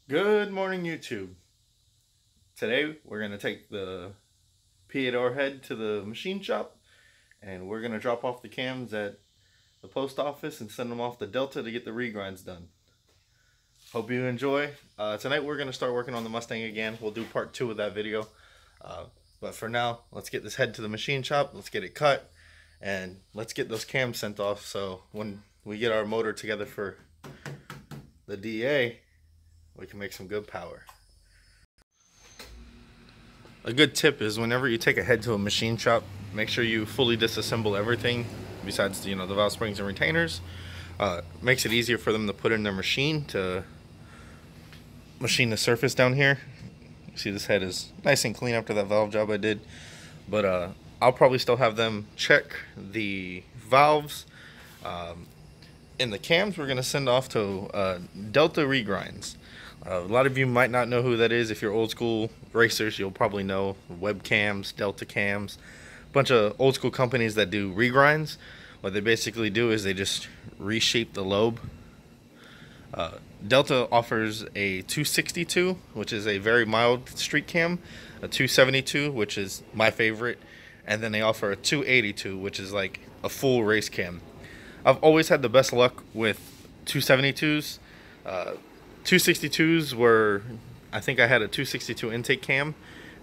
Good morning, YouTube. Today we're going to take the P8R head to the machine shop and we're going to drop off the cams at the post office and send them off to Delta to get the regrinds done. Hope you enjoy. Tonight we're going to start working on the Mustang again. We'll do part 2 of that video. But for now, let's get this head to the machine shop, let's get it cut, and let's get those cams sent off so when we get our motor together for the DA, we can make some good power. A good tip is whenever you take a head to a machine shop, make sure you fully disassemble everything besides the valve springs and retainers. Makes it easier for them to put in their machine to machine the surface down here. You see this head is nice and clean after that valve job I did, but I'll probably still have them check the valves. In the cams we're going to send off to Delta Regrinds. A lot of you might not know who that is. If you're old school racers, you'll probably know webcams, Delta cams, a bunch of old school companies that do regrinds. What they basically do is they just reshape the lobe. Delta offers a 262, which is a very mild street cam, a 272, which is my favorite, and then they offer a 282, which is like a full race cam. I've always had the best luck with 272s. 262s were, I think I had a 262 intake cam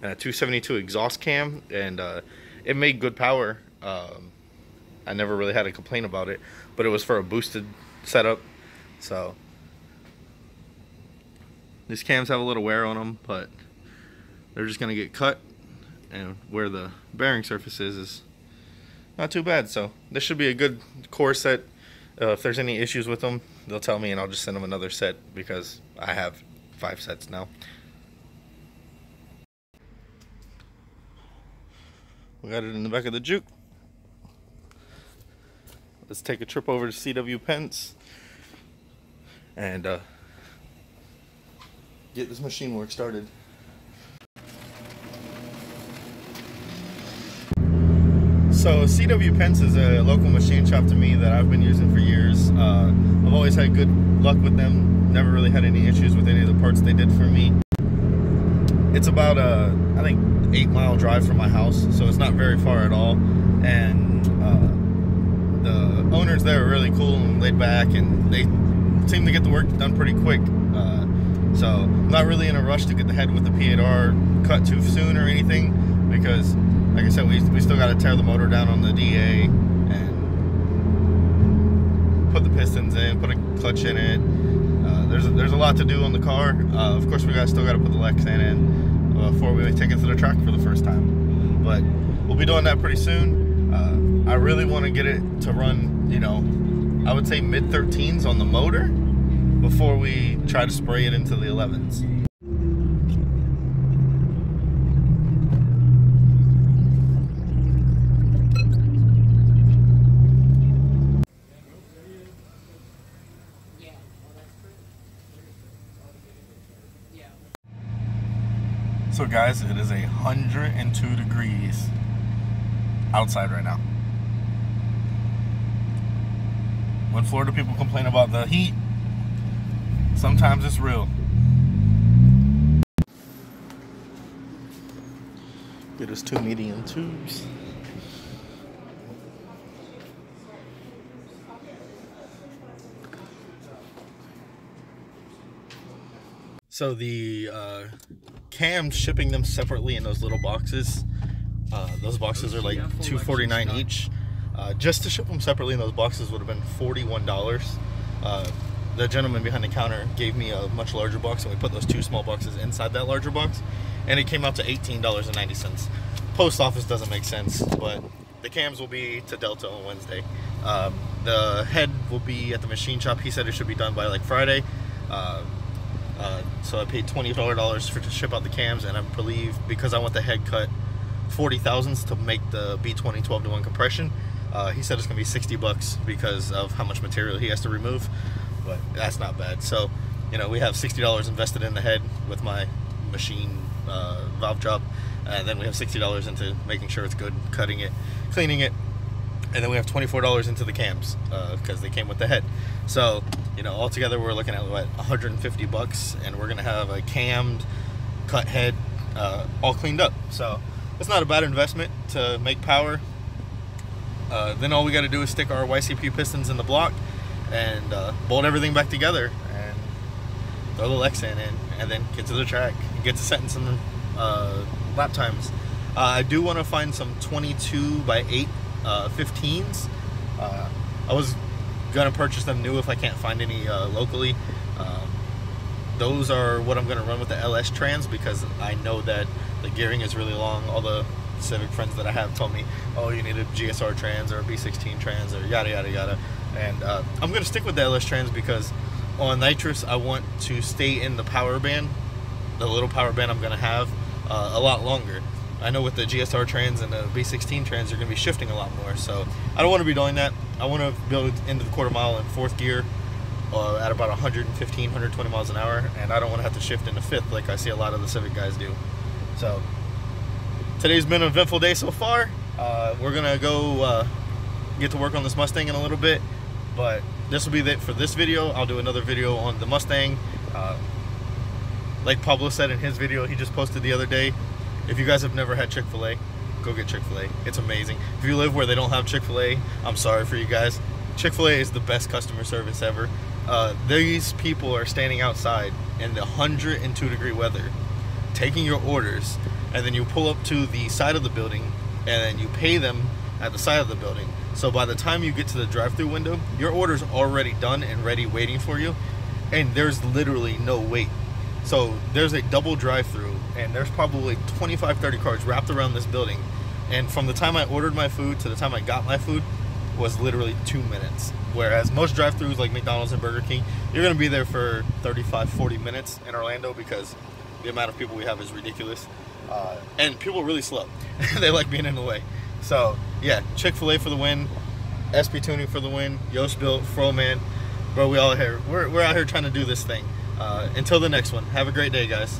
and a 272 exhaust cam, and it made good power. I never really had a complaint about it, but it was for a boosted setup. So these cams have a little wear on them, but they're just gonna get cut, and where the bearing surface is not too bad. So this should be a good core set. If there's any issues with them, they'll tell me and I'll just send them another set because I have 5 sets now. We got it in the back of the Juke. Let's take a trip over to CW Pence and get this machine work started. So CW Pence is a local machine shop to me that I've been using for years. I've always had good luck with them. Never really had any issues with any of the parts they did for me. It's about I think 8-mile drive from my house, so it's not very far at all. And the owners there are really cool and laid back, and they seem to get the work done pretty quick. So I'm not really in a rush to get the head with the P8R cut too soon or anything, because like I said, we still got to tear the motor down on the DA and put the pistons in, put a clutch in it. There's a lot to do on the car. Of course, we still got to put the lexan in before we take it to the track for the first time. But we'll be doing that pretty soon. I really want to get it to run, I would say mid-13s on the motor before we try to spray it into the 11s. So guys, it is 102 degrees outside right now. When Florida people complain about the heat, sometimes it's real. Get us 2 medium tubes. So the cams, shipping them separately in those little boxes. Those boxes are like $2.49 each. Just to ship them separately in those boxes would have been $41. The gentleman behind the counter gave me a much larger box, and we put those 2 small boxes inside that larger box, and it came out to $18.90. Post office doesn't make sense, but the cams will be to Delta on Wednesday. The head will be at the machine shop. He said it should be done by like Friday. So I paid $20 to ship out the cams, and I believe because I want the head cut 40 thousandths to make the B20 12-to-1 compression, he said it's gonna be $60 because of how much material he has to remove, but that's not bad. So we have $60 invested in the head with my machine valve job, and then we have $60 into making sure it's good, cutting it, cleaning it, and then we have $24 into the cams because they came with the head. So You know, altogether we're looking at what, 150 bucks, and we're gonna have a cammed, cut head, all cleaned up. So it's not a bad investment to make power. Then all we got to do is stick our YCP pistons in the block and bolt everything back together and throw the lexan in, and then get to the track and get to setting some lap times. I do want to find some 22x8 15s. I was gonna purchase them new if I can't find any locally. Those are what I'm gonna run with the LS trans, because I know that the gearing is really long. All the Civic friends that I have told me, oh, you need a GSR trans or a B16 trans or yada yada yada, and I'm gonna stick with the LS trans because on nitrous I want to stay in the power band, the little power band I'm gonna have a lot longer. I know with the GSR trans and the B16 trans you're gonna be shifting a lot more, so I don't want to be doing that. I want to build into the quarter mile in 4th gear at about 115, 120 miles an hour, and I don't want to have to shift into 5th like I see a lot of the Civic guys do. So today's been an eventful day so far. We're gonna go get to work on this Mustang in a little bit, but this will be it for this video. I'll do another video on the Mustang. Like Pablo said in his video he just posted the other day, if you guys have never had Chick-fil-A, go get Chick-fil-A. It's amazing. If you live where they don't have Chick-fil-A, I'm sorry for you guys. Chick-fil-A is the best customer service ever. These people are standing outside in the 102-degree weather, taking your orders, and then you pull up to the side of the building, and then you pay them at the side of the building. So by the time you get to the drive-through window, your order's already done and ready waiting for you, and there's literally no wait. So there's a double drive-through, and there's probably 25-30 cars wrapped around this building, and from the time I ordered my food to the time I got my food was literally 2 minutes, whereas most drive-throughs like McDonald's and Burger King, you're going to be there for 35-40 minutes in Orlando because the amount of people we have is ridiculous, and people are really slow. They like being in the way. So yeah, Chick-fil-A for the win, SP Tuning for the win, Yost Built, Froman, bro, we're out here trying to do this thing. Until the next one, have a great day, guys.